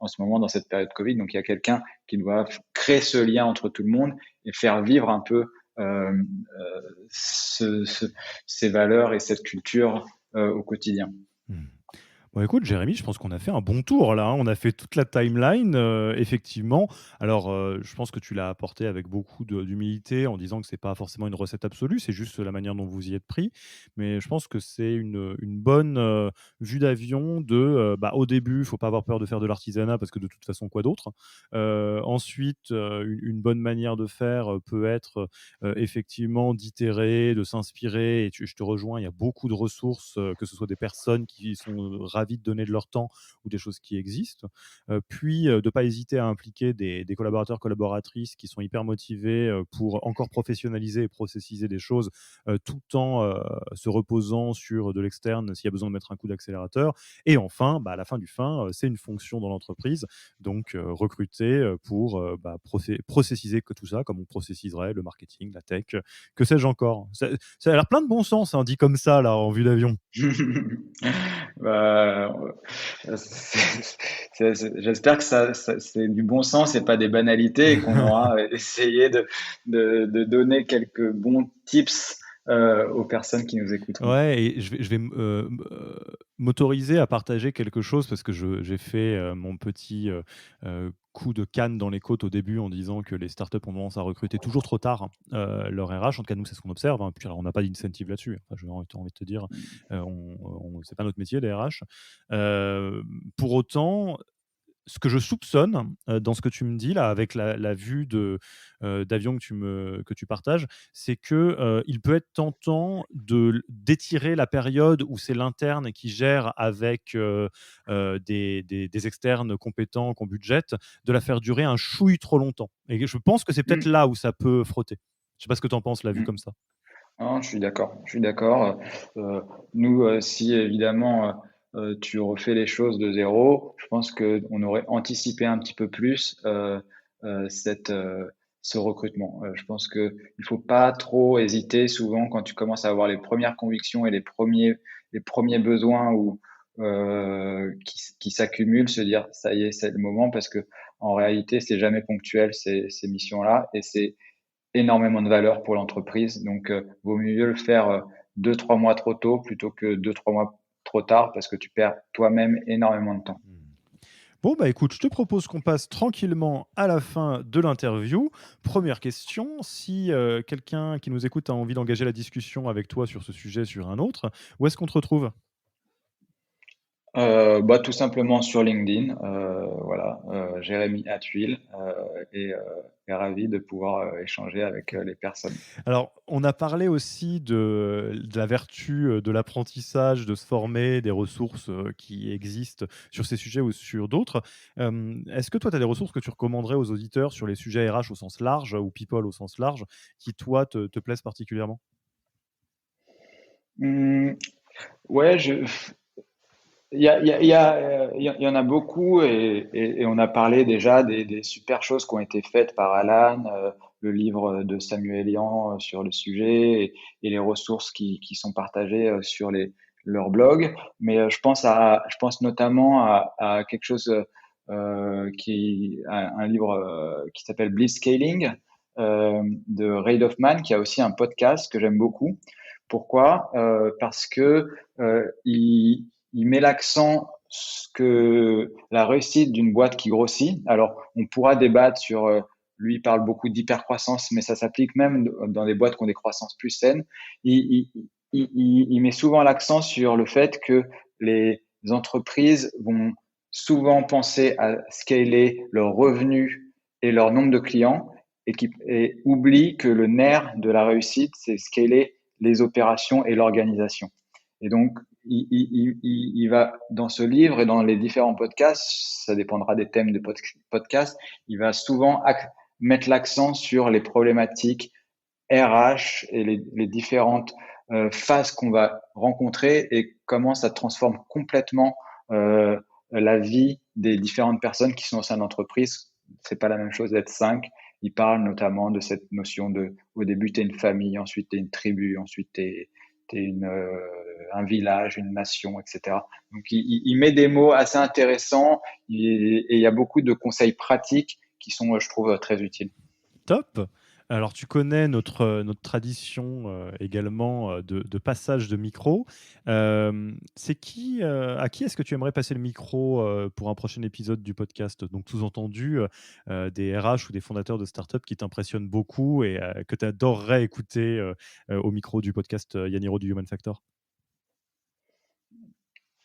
en ce moment dans cette période Covid. Donc il y a quelqu'un qui doit créer ce lien entre tout le monde et faire vivre un peu ces valeurs et cette culture au quotidien. Mmh. Bon, écoute, Jérémy, je pense qu'on a fait un bon tour là, hein. On a fait toute la timeline, effectivement. Alors, je pense que tu l'as apporté avec beaucoup d'humilité en disant que c'est pas forcément une recette absolue, c'est juste la manière dont vous y êtes pris. Mais je pense que c'est une bonne vue d'avion de, bah, au début, il faut pas avoir peur de faire de l'artisanat parce que de toute façon, quoi d'autre. Ensuite, une bonne manière de faire peut être effectivement d'itérer, de s'inspirer. Et je te rejoins, il y a beaucoup de ressources, que ce soit des personnes qui sont ravies de donner de leur temps ou des choses qui existent. Puis, de ne pas hésiter à impliquer des collaborateurs, collaboratrices qui sont hyper motivés pour encore professionnaliser et processiser des choses, tout en se reposant sur de l'externe s'il y a besoin de mettre un coup d'accélérateur. Et enfin, bah, à la fin du fin, c'est une fonction dans l'entreprise. Donc, recruter pour bah, processiser que tout ça, comme on processiserait le marketing, la tech, que sais-je encore. Ça a l'air plein de bon sens, hein, dit comme ça, là, en vue d'avion. Bah, j'espère que c'est du bon sens et pas des banalités, et qu'on aura essayé de donner quelques bons tips aux personnes qui nous écouteront. Ouais, et je vais m'autoriser à partager quelque chose parce que j'ai fait mon petit coup de canne dans les côtes au début en disant que les startups ont tendance à recruter toujours trop tard leur RH. En tout cas, nous, c'est ce qu'on observe, hein. Puis, alors, on n'a pas d'incentive là-dessus. Enfin, j'ai envie de te dire, c'est pas notre métier, les RH. Pour autant, ce que je soupçonne, dans ce que tu me dis là, avec la vue d'avion que tu partages, c'est que, il peut être tentant d'étirer la période où c'est l'interne qui gère avec, des externes compétents qu'on budgète, de la faire durer un chouille trop longtemps, et je pense que c'est peut-être Mm, là où ça peut frotter. Je sais pas ce que tu en penses, la vue mm. comme ça? Non, je suis d'accord. Je suis d'accord. Nous, si évidemment tu refais les choses de zéro, je pense que on aurait anticipé un petit peu plus ce recrutement. Je pense que il faut pas trop hésiter. Souvent, quand tu commences à avoir les premières convictions et les premiers besoins ou qui s'accumulent, se dire ça y est, c'est le moment, parce que en réalité, c'est jamais ponctuel ces missions-là, et c'est énormément de valeur pour l'entreprise. Donc, vaut mieux le faire 2, 3 mois trop tôt plutôt que 2, 3 mois trop tard, parce que tu perds toi-même énormément de temps. Mmh. Bon, bah écoute, je te propose qu'on passe tranquillement à la fin de l'interview. Première question, si quelqu'un qui nous écoute a envie d'engager la discussion avec toi sur ce sujet, sur un autre, où est-ce qu'on te retrouve? Bah, tout simplement sur LinkedIn, voilà, Jérémy Attuil, et ravi de pouvoir échanger avec les personnes. Alors, on a parlé aussi de la vertu de l'apprentissage, de se former, des ressources qui existent sur ces sujets ou sur d'autres. Est-ce que toi, tu as des ressources que tu recommanderais aux auditeurs sur les sujets RH au sens large ou people au sens large, qui, toi, te plaisent particulièrement? Mmh, ouais, Il y en a beaucoup et on a parlé déjà des super choses qui ont été faites par Alan, le livre de Samuel Lian sur le sujet et les ressources qui sont partagées sur leurs blogs. Mais je pense notamment à quelque chose un livre qui s'appelle Blitzscaling de Ray Hoffman, qui a aussi un podcast que j'aime beaucoup. Pourquoi? Parce que il met l'accent que la réussite d'une boîte qui grossit. Alors, on pourra débattre sur, lui, il parle beaucoup d'hypercroissance, mais ça s'applique même dans des boîtes qui ont des croissances plus saines. Il met souvent l'accent sur le fait que les entreprises vont souvent penser à scaler leurs revenus et leur nombre de clients et oublient que le nerf de la réussite, c'est scaler les opérations et l'organisation. Et donc, il va, dans ce livre et dans les différents podcasts, ça dépendra des thèmes de podcast, il va souvent mettre l'accent sur les problématiques RH et les différentes phases qu'on va rencontrer et comment ça transforme complètement la vie des différentes personnes qui sont au sein d'entreprise. C'est pas la même chose d'être 5. Il parle notamment de cette notion de, au début, tu es une famille, ensuite tu es une tribu, ensuite tu es un village, une nation, etc. Donc, il met des mots assez intéressants et il y a beaucoup de conseils pratiques qui sont, je trouve, très utiles. Top. Alors, tu connais notre tradition également de passage de micro. C'est à qui est-ce que tu aimerais passer le micro pour un prochain épisode du podcast? Donc, sous-entendu, des RH ou des fondateurs de startups qui t'impressionnent beaucoup et que tu adorerais écouter au micro du podcast Yaniro du Human Factor.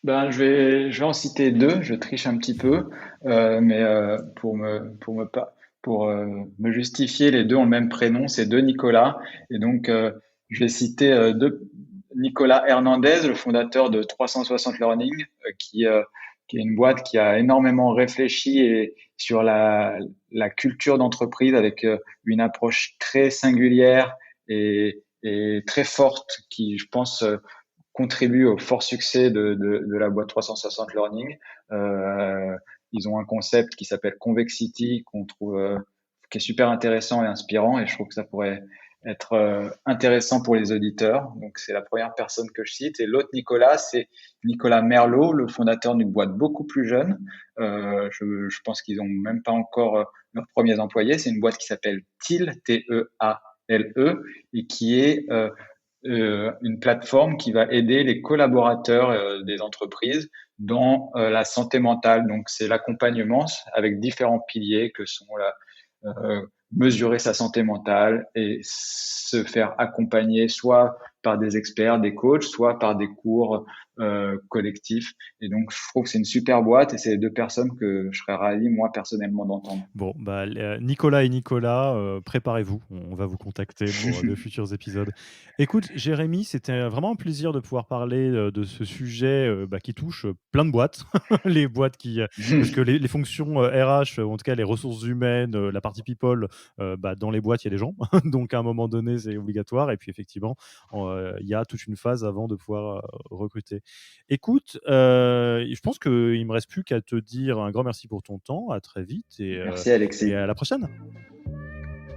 Ben, je vais en citer deux. Je triche un petit peu, mais pour me justifier, les deux ont le même prénom, c'est deux Nicolas. Et donc, je vais citer Nicolas Hernandez, le fondateur de 360 Learning, qui est une boîte qui a énormément réfléchi sur la culture d'entreprise avec une approche très singulière et très forte qui, je pense, contribue au fort succès de la boîte 360 Learning. Ils ont un concept qui s'appelle Convexity qu'on trouve qui est super intéressant et inspirant et je trouve que ça pourrait être intéressant pour les auditeurs. Donc c'est la première personne que je cite. Et l'autre Nicolas, c'est Nicolas Merlot, le fondateur d'une boîte beaucoup plus jeune. Je pense qu'ils ont même pas encore leurs premiers employés. C'est une boîte qui s'appelle TEALE, T-E-A-L-E, et qui est une plateforme qui va aider les collaborateurs des entreprises dans la santé mentale. Donc, c'est l'accompagnement avec différents piliers que sont mesurer sa santé mentale et se faire accompagner soit par des experts, des coachs, soit par des cours collectifs. Et donc, je trouve que c'est une super boîte et c'est les deux personnes que je serais ravi, moi, personnellement, d'entendre. Bon, bah, Nicolas et Nicolas, préparez-vous, on va vous contacter pour de futurs épisodes. Écoute, Jérémy, c'était vraiment un plaisir de pouvoir parler de ce sujet qui touche plein de boîtes. Les boîtes parce que les fonctions RH, ou en tout cas les ressources humaines, la partie people, dans les boîtes, il y a des gens. Donc, à un moment donné, c'est obligatoire. Et puis, effectivement, il y a toute une phase avant de pouvoir recruter. Écoute, je pense qu'il ne me reste plus qu'à te dire un grand merci pour ton temps. À très vite Merci, et Alexis. à la prochaine.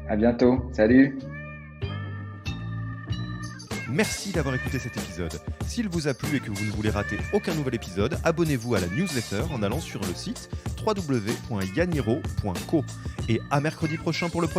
À bientôt. Salut. Merci d'avoir écouté cet épisode. S'il vous a plu et que vous ne voulez rater aucun nouvel épisode, abonnez-vous à la newsletter en allant sur le site www.yaniro.co. Et à mercredi prochain pour le prochain